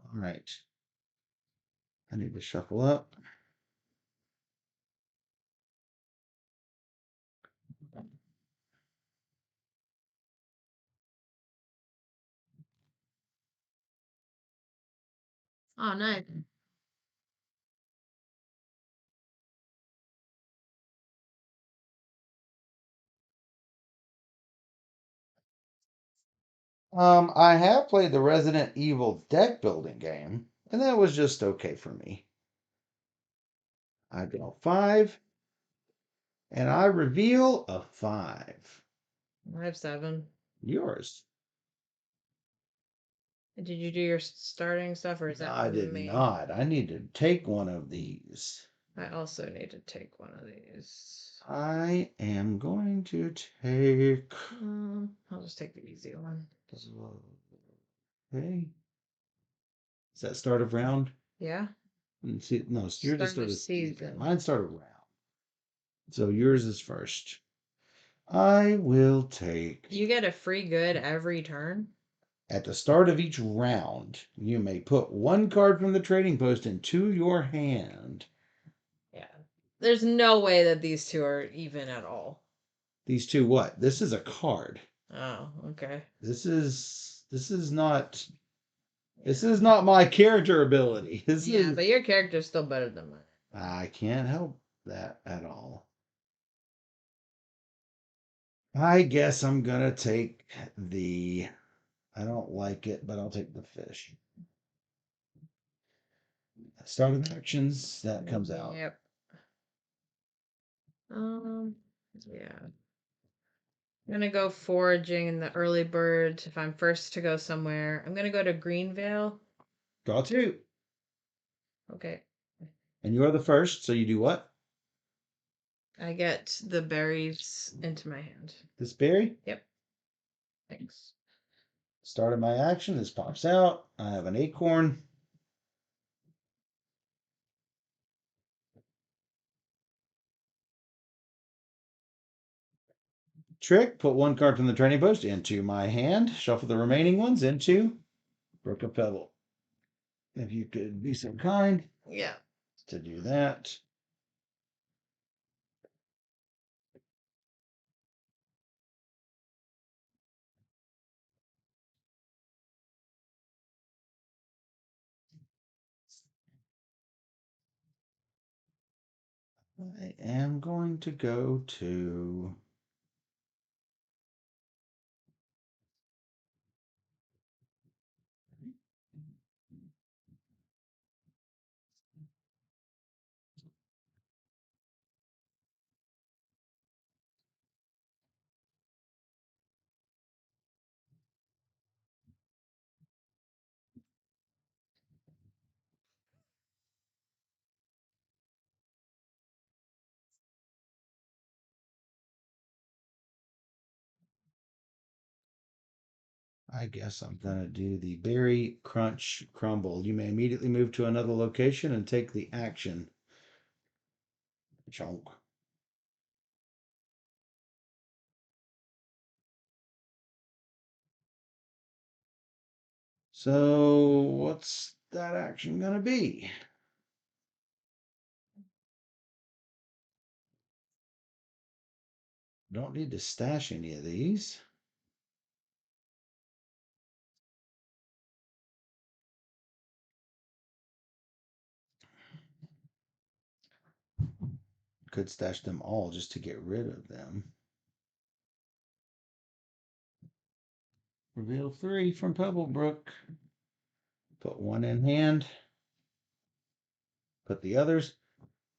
All right. I need to shuffle up. Oh, nice. I have played the Resident Evil deck building game, and that was just okay for me. I draw 5, and I reveal a 5. I have 7. Yours. Did you do your starting stuff, or is No, that I from did me? not. I need to take one of these. I also need to take one of these. I am going to take. I'll just take the easy one. Okay. Is that start of round? Yeah. See, no, you're just Start of started season. Mine started round. So yours is first. I will take. You get a free good every turn. At the start of each round, you may put one card from the trading post into your hand. Yeah. There's no way that these two are even at all. These two what? This is a card. Oh, okay. This is not my character ability. This Yeah, is but your character's still better than mine. I can't help that at all. I guess I'm gonna take the I don't like it, but I'll take the fish. Start of actions, that comes out. Yep. Yeah. I'm gonna go foraging in the early bird if I'm first to go somewhere. I'm gonna go to Greenvale. Draw 2. Okay. And you're the first, so you do what? I get the berries into my hand. This berry? Yep. Thanks. Start of my action, this pops out. I have an acorn. Trick, put one card from the trading post into my hand. Shuffle the remaining ones into Brook of Pebble. If you could be so kind Yeah. to do that. I am going to go to I guess I'm going to do the berry crunch crumble. You may immediately move to another location and take the action. Chunk. So, what's that action going to be? Don't need to stash any of these. Could stash them all just to get rid of them. Reveal 3 from Pebblebrook. Put one in hand. Put the others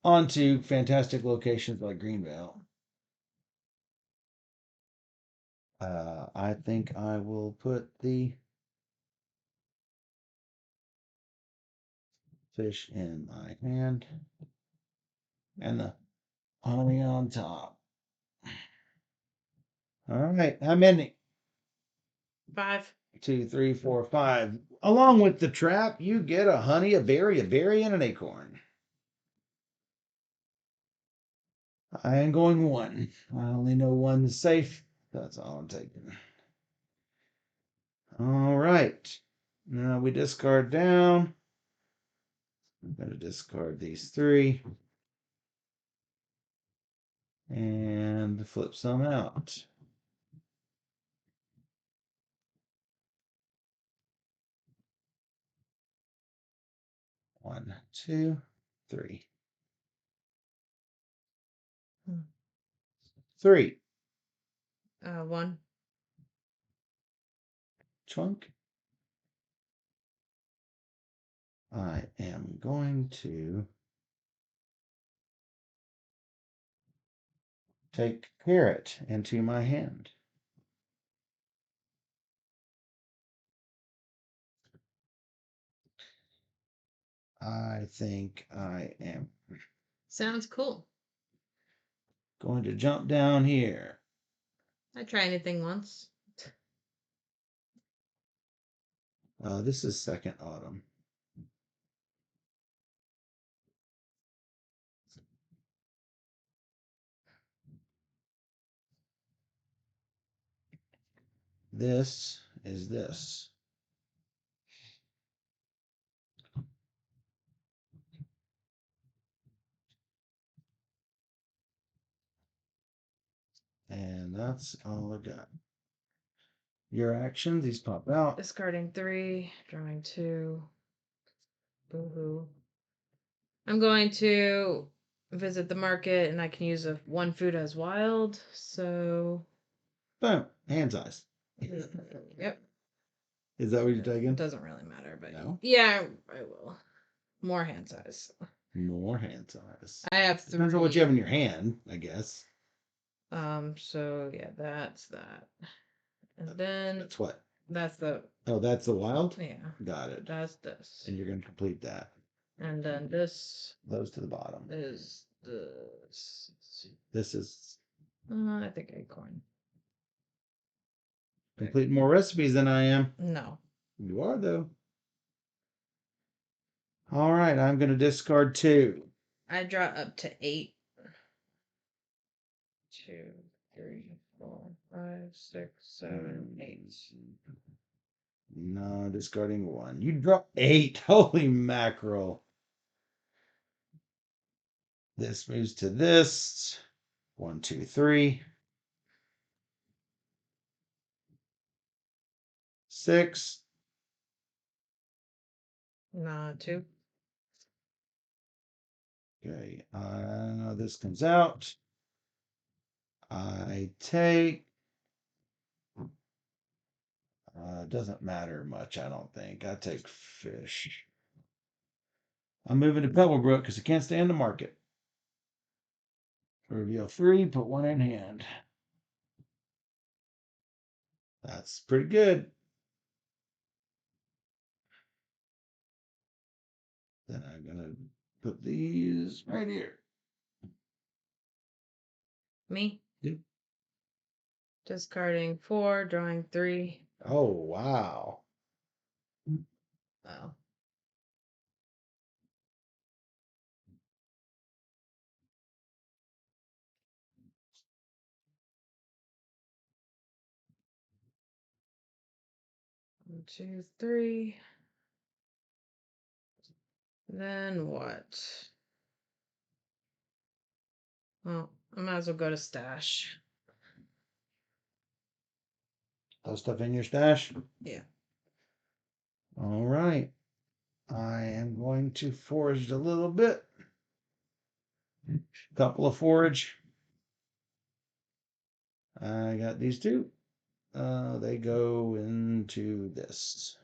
onto fantastic locations like Greenvale. I think I will put the fish in my hand and the honey on top. All right, how many? 5. 2, 3, 4, 5. Along with the trap, you get a honey, a berry, and an acorn. I am going 1. I only know 1 is safe. That's all I'm taking. All right. Now we discard down. I'm going to discard these 3 and flip some out. 1, 2, 3. Hmm. 3. 1. Chunk. I am going to take carrot into my hand. I think I am Sounds cool. going to jump down here. I try anything once. This is second autumn. This is this. And that's all I got. Your action, these pop out. Discarding 3, drawing 2. Boo-hoo. I'm going to visit the market and I can use one food as wild. So, Boom. Hand size. yep. Is that what you're taking? It doesn't really matter, but No. yeah, I will. More hand size. More hand size. I have 3. Depends on what you have in your hand, I guess. So yeah, that's that. And then That's what? that's the Oh, that's the wild? yeah. Got it. That's this. And you're going to complete that. And then this Those to the bottom. is this. This is I think acorn. completing more recipes than I am. No. You are, though. All right, I'm going to discard 2. I draw up to 8. 2, 3, 4, 5, 6, 7, 8. No, discarding 1. You draw 8. Holy mackerel. This moves to this. 1, 2, 3. 6. Nah, 2. Okay, this comes out. I take. Doesn't matter much, I don't think. I take fish. I'm moving to Pebblebrook because I can't stand the market. Reveal 3, put 1 in hand. That's pretty good. Then I'm going to put these right here. Me? Yep. Discarding 4, drawing 3. Oh, wow. Oh. One, 2, 3. Then what? Well, I might as well go to stash. Those stuff in your stash? Yeah. All right. I am going to forage a little bit. Couple of forage. I got these 2. They go into this.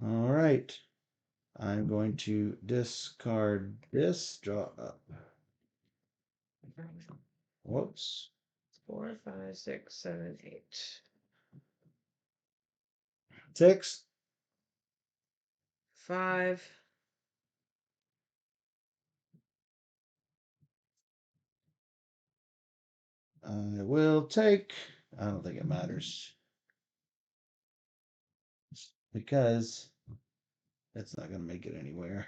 All right. I'm going to discard this. Draw up. Whoops. 4, 5, 6, 7, 8. 6. 5. I will take. I don't think it matters. Because it's not going to make it anywhere.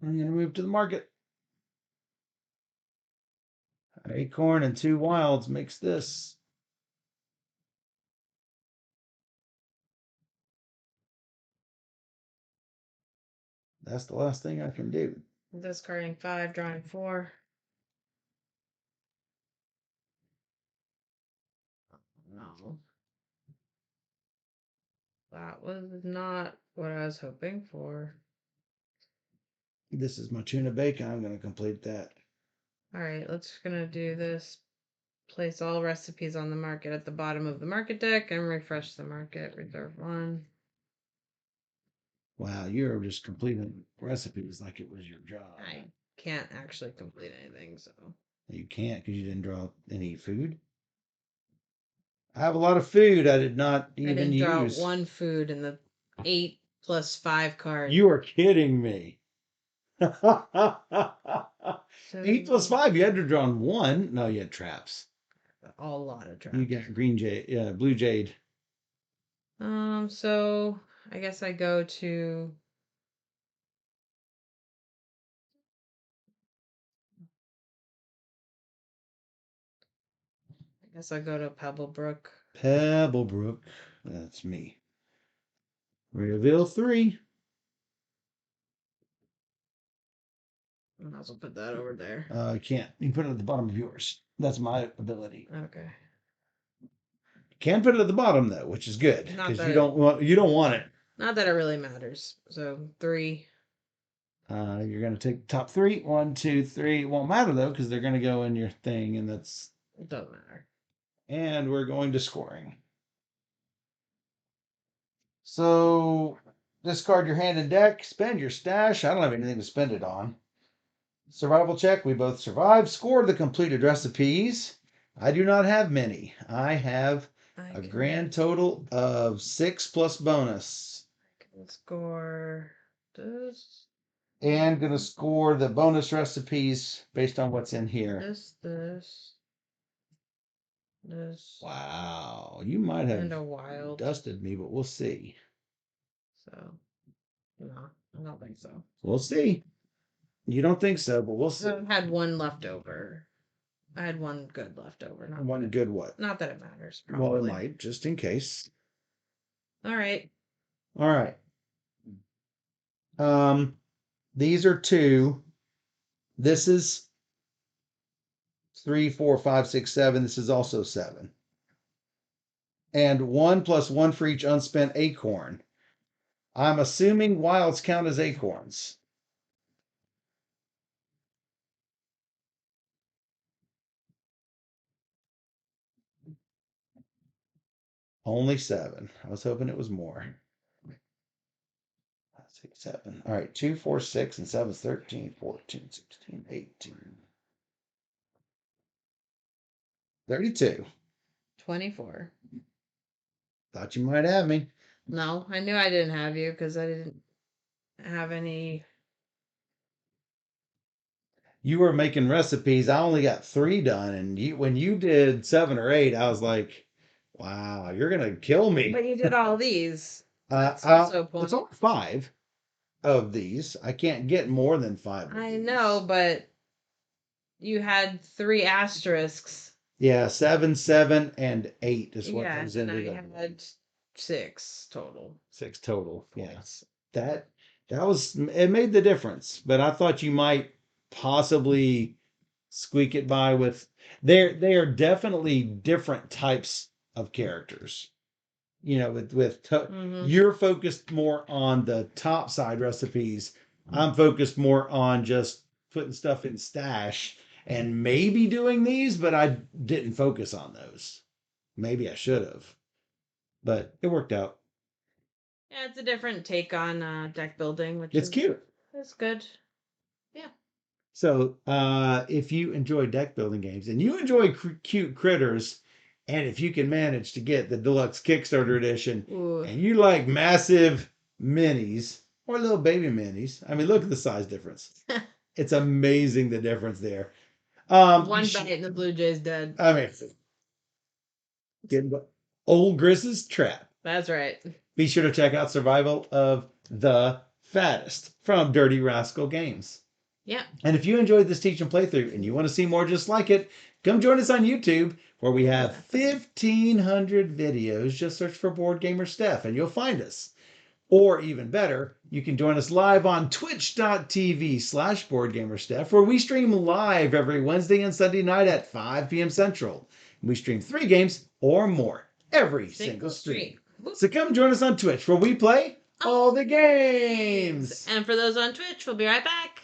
I'm going to move to the market. An acorn and 2 wilds makes this. That's the last thing I can do. Discarding 5, drawing 4. No. That was not what I was hoping for. This is my tuna bacon. I'm going to complete that. Alright, let's gonna do this. Place all recipes on the market at the bottom of the market deck and refresh the market. Reserve one. Wow, you're just completing recipes like it was your job. I can't actually complete anything, so. You can't because you didn't draw any food. I have a lot of food I did not I even didn't draw use. one food in the 8 + 5 card. You are kidding me. 8 + 5. You had to draw one. No, you had traps. A lot of traps. You got green jade, blue jade. So I guess I go to. I guess I go to Pebblebrook. Pebblebrook. That's me. Reveal 3. I'll also put that over there. I can't. You can put it at the bottom of yours. That's my ability. Okay. You can put it at the bottom though, which is good Not because that you don't want it. Not that it really matters. So 3. You're gonna take the top 3. 1, 2, 3. It won't matter though because they're gonna go in your thing, and that's. It doesn't matter. And we're going to scoring. So discard your hand and deck. Spend your stash. I don't have anything to spend it on. Survival check. We both survived. Score the completed recipes. I do not have many. I have a grand total of 6 plus bonus. I can score this. And going to score the bonus recipes based on what's in here. This. Wow. You might have and a wild. dusted me, but we'll see. So, no, I don't think so. We'll see. You don't think so, but we'll see. I had one left over. I had one good left over. Not One good what? Not that it matters. Probably. Well, it might, just in case. All right. All right. These are 2. This is 3, 4, 5, 6, 7. This is also 7. And 1 + 1 for each unspent acorn. I'm assuming wilds count as acorns. Only 7. I was hoping it was more. 6, 7. All right. 2, 4, 6, and 7 is 13, 14, 16, 18. 32. 24. Thought you might have me. No, I knew I didn't have you because I didn't have any. You were making recipes. I only got 3 done, and when you did 7 or 8, I was like, "Wow, you're gonna kill me." But you did all these. It's only 5 of these. I can't get more than 5. I know, but you had 3 asterisks. Yeah, 7, 7, and 8 is what Yeah, comes and into I that. had 6 total. 6 total. Yes. Yeah. That was it made the difference, but I thought you might possibly squeak it by with they are definitely different types of characters. You know, you're focused more on the top side recipes. I'm focused more on just putting stuff in stash and maybe doing these, but I didn't focus on those. Maybe I should have, but it worked out. Yeah, it's a different take on deck building, which It's cute. It's good. Yeah. So, if you enjoy deck building games and you enjoy cute critters, and if you can manage to get the deluxe Kickstarter edition, and you like massive minis or little baby minis, I mean, look at the size difference. It's amazing the difference there. One bite and the Blue Jay's dead. I mean, old Griss's trap. That's right. Be sure to check out Survival of the Fattest from Dirty Rascal Games. Yeah. And if you enjoyed this teach and playthrough and you want to see more just like it, come join us on YouTube where we have 1,500 videos. Just search for Board Gamer Steph and you'll find us. Or even better, you can join us live on twitch.tv/BoardGamerSteph where we stream live every Wednesday and Sunday night at 5 p.m. Central. We stream 3 games or more every single stream. So come join us on Twitch where we play all the games. And for those on Twitch, we'll be right back.